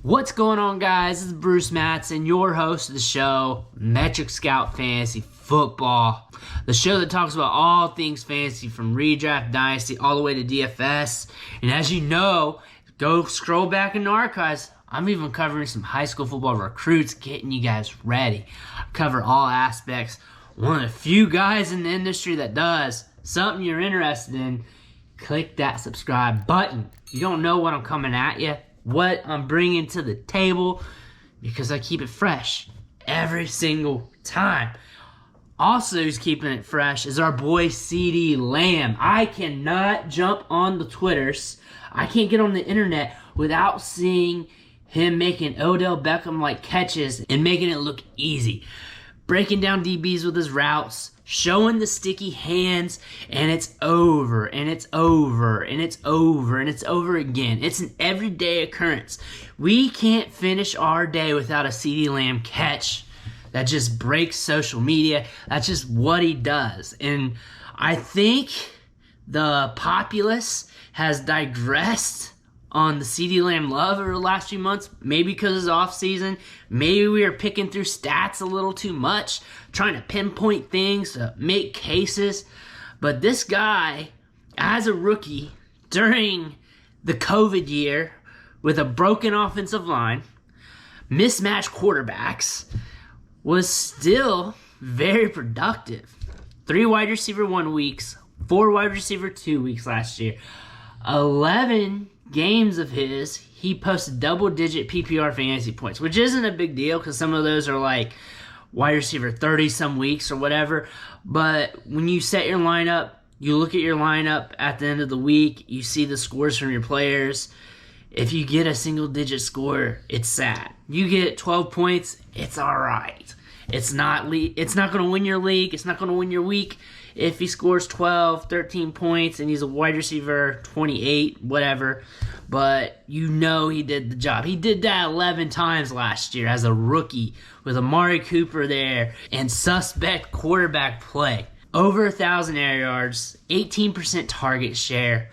What's going on, guys? This is Bruce Matson, your host of the show, Metric Scout Fantasy Football, the show that talks about all things fantasy from redraft, dynasty, all the way to DFS. And as you know, go scroll back in the archives. I'm even covering some high school football recruits, getting you guys ready. I cover all aspects. One of the few guys in the industry that does. Something you're interested in, click that subscribe button. You don't know what I'm coming at you, what I'm bringing to the table, because I keep it fresh every single time. Also, who's keeping it fresh is our boy CeeDee Lamb. I cannot jump on the Twitters. I can't get on the internet without seeing him making Odell Beckham-like catches and making it look easy. Breaking down DBs with his routes, showing the sticky hands, and it's over, and it's over, and it's over, and it's over again. It's an everyday occurrence. We can't finish our day without a CeeDee Lamb catch that just breaks social media. That's just what he does. And I think the populace has digressed on the CeeDee Lamb love over the last few months, maybe because it's off season, maybe we are picking through stats a little too much, trying to pinpoint things, to make cases. But this guy, as a rookie, during the COVID year, with a broken offensive line, mismatched quarterbacks, was still very productive. 3 wide receiver 1 weeks, 4 wide receiver 2 weeks last year. 11 games of his, he posted double-digit PPR fantasy points, which isn't a big deal because some of those are like wide receiver 30 some weeks or whatever. But when you set your lineup, you look at your lineup at the end of the week, you see the scores from your players. If you get a single-digit score, it's sad. You get 12 points, it's all right. It's not going to win your league. It's not going to win your week. If he scores 12, 13 points, and he's a wide receiver 28, whatever, but you know he did the job. He did that 11 times last year as a rookie with Amari Cooper there and suspect quarterback play. Over 1,000 air yards, 18% target share.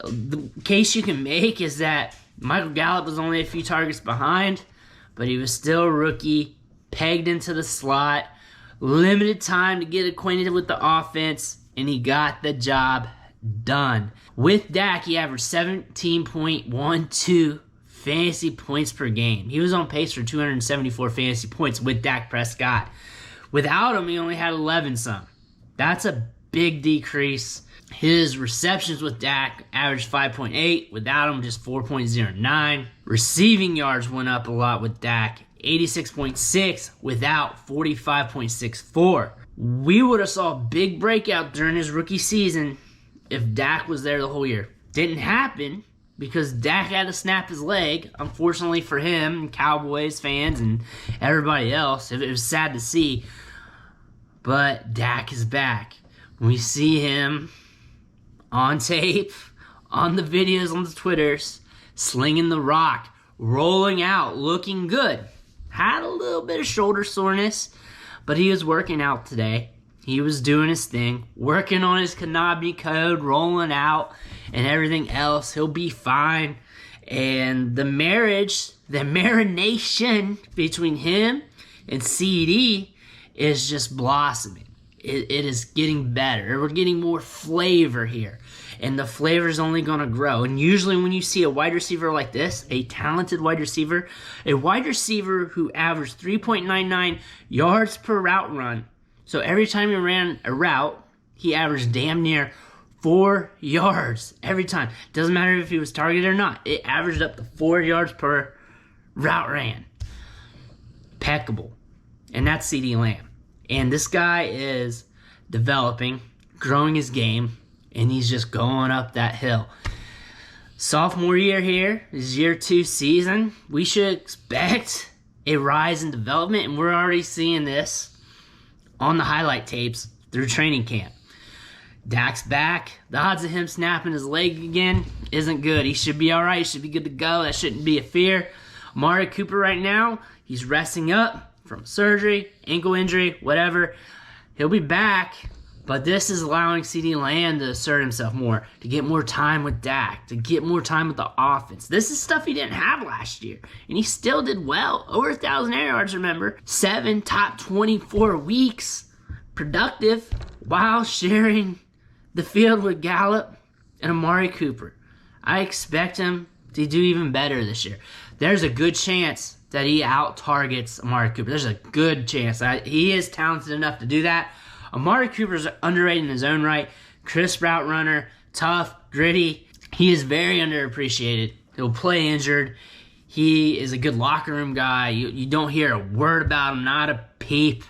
The case you can make is that Michael Gallup was only a few targets behind, but he was still a rookie, pegged into the slot, limited time to get acquainted with the offense, and he got the job done. With Dak, he averaged 17.12 fantasy points per game. He was on pace for 274 fantasy points with Dak Prescott. Without him, he only had 11 some. That's a big decrease. His receptions with Dak averaged 5.8. Without him, just 4.09. Receiving yards went up a lot with Dak. 86.6 without 45.64. We would have saw a big breakout during his rookie season if Dak was there the whole year. Didn't happen because Dak had to snap his leg, unfortunately for him and Cowboys fans and everybody else. It was sad to see, but Dak is back. We see him on tape, on the videos, on the Twitters, slinging the rock, rolling out, looking good. Had a little bit of shoulder soreness, but he was working out today. He was doing his thing, working on his Konami code, rolling out, and everything else. He'll be fine. And the marination between him and CeeDee is just blossoming. It is getting better. We're getting more flavor here. And the flavor is only going to grow. And usually when you see a wide receiver like this, a talented wide receiver who averaged 3.99 yards per route run. So every time he ran a route, he averaged damn near 4 yards every time. Doesn't matter if he was targeted or not. It averaged up to 4 yards per route ran. Impeccable. And that's CeeDee Lamb. And this guy is developing, growing his game, and he's just going up that hill. Sophomore year here, his year 2 season, we should expect a rise in development, and we're already seeing this on the highlight tapes through training camp. Dak's back. The odds of him snapping his leg again isn't good. He should be all right. He should be good to go. That shouldn't be a fear. Amari Cooper right now, he's resting up from surgery, ankle injury, whatever. He'll be back, But this is allowing CeeDee Lamb to assert himself more, to get more time with Dak, to get more time with the offense. This is stuff he didn't have last year, and he still did well. Over 1,000 air yards, remember. 7 top 24 weeks productive while sharing the field with Gallup and Amari Cooper. I expect him to do even better this year. There's a good chance that he out-targets Amari Cooper. There's a good chance. He is talented enough to do that. Amari Cooper's underrated in his own right. Crisp route runner, tough, gritty. He is very underappreciated. He'll play injured. He is a good locker room guy. You don't hear a word about him, not a peep.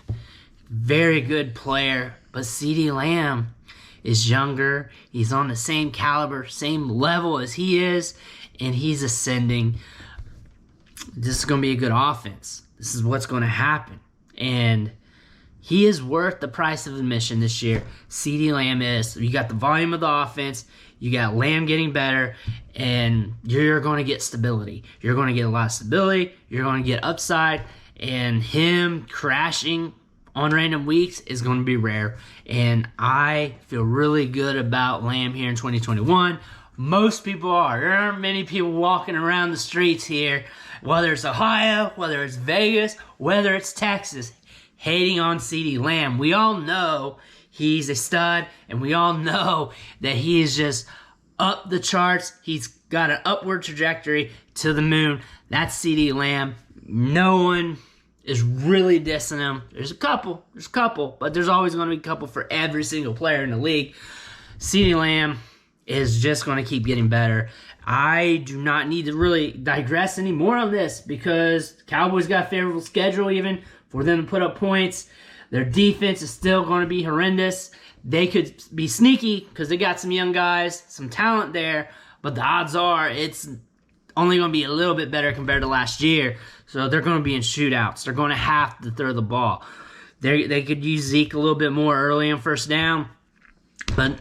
Very good player. But CeeDee Lamb is younger. He's on the same caliber, same level as he is, and he's ascending. This is going to be a good offense. This is what's going to happen. And he is worth the price of admission this year. CeeDee Lamb is. You got the volume of the offense. You got Lamb getting better. And you're going to get stability. You're going to get a lot of stability. You're going to get upside. And him crashing on random weeks is going to be rare. And I feel really good about Lamb here in 2021. Most people are. There aren't many people walking around the streets here, whether it's Ohio, whether it's Vegas, whether it's Texas, hating on CeeDee Lamb. We all know he's a stud, and we all know that he is just up the charts. He's got an upward trajectory to the moon. That's CeeDee Lamb. No one is really dissing him. There's a couple, but there's always going to be a couple for every single player in the league. CeeDee Lamb is just going to keep getting better. I do not need to really digress anymore on this because the Cowboys got a favorable schedule even for them to put up points. Their defense is still going to be horrendous. They could be sneaky because they got some young guys, some talent there, but the odds are it's only going to be a little bit better compared to last year. So they're going to be in shootouts. They're going to have to throw the ball. They could use Zeke a little bit more early on first down, but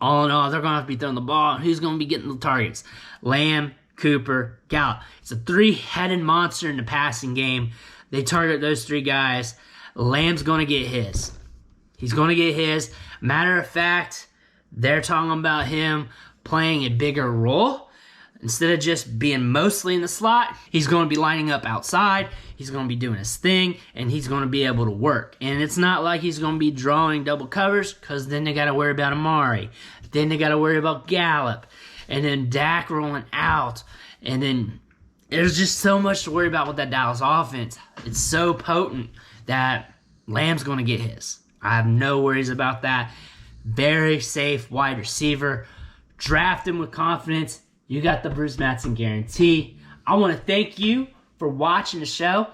all in all, they're going to have to be throwing the ball. And who's going to be getting the targets? Lamb, Cooper, Gallup. It's a three-headed monster in the passing game. They target those three guys. Lamb's going to get his. He's going to get his. Matter of fact, they're talking about him playing a bigger role. Instead of just being mostly in the slot, he's going to be lining up outside. He's going to be doing his thing, and he's going to be able to work. And it's not like he's going to be drawing double covers because then they got to worry about Amari. Then they got to worry about Gallup. And then Dak rolling out. And then there's just so much to worry about with that Dallas offense. It's so potent that Lamb's going to get his. I have no worries about that. Very safe wide receiver. Draft him with confidence. You got the Bruce Madsen guarantee. I want to thank you for watching the show.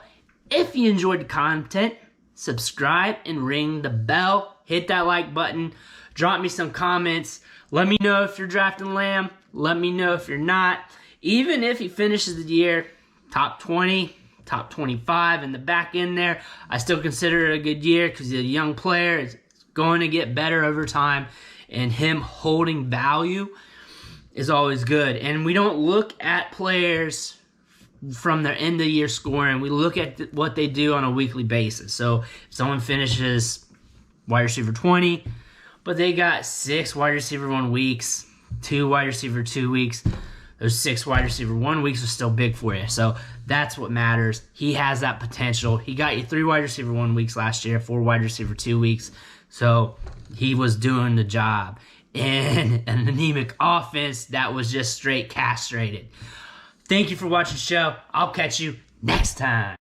If you enjoyed the content, subscribe and ring the bell. Hit that like button. Drop me some comments. Let me know if you're drafting Lamb. Let me know if you're not. Even if he finishes the year top 20, top 25 in the back end there, I still consider it a good year because he's a young player. It's going to get better over time. And him holding value is always good. And we don't look at players from their end of the year scoring. We look at what they do on a weekly basis. So if someone finishes wide receiver 20, but they got 6 wide receiver 1 weeks, 2 wide receiver 2 weeks, those 6 wide receiver 1 weeks are still big for you. So that's what matters. He has that potential. He got you 3 wide receiver 1 weeks last year, 4 wide receiver 2 weeks. So he was doing the job. And an anemic offense that was just straight castrated. Thank you for watching the show. I'll catch you next time.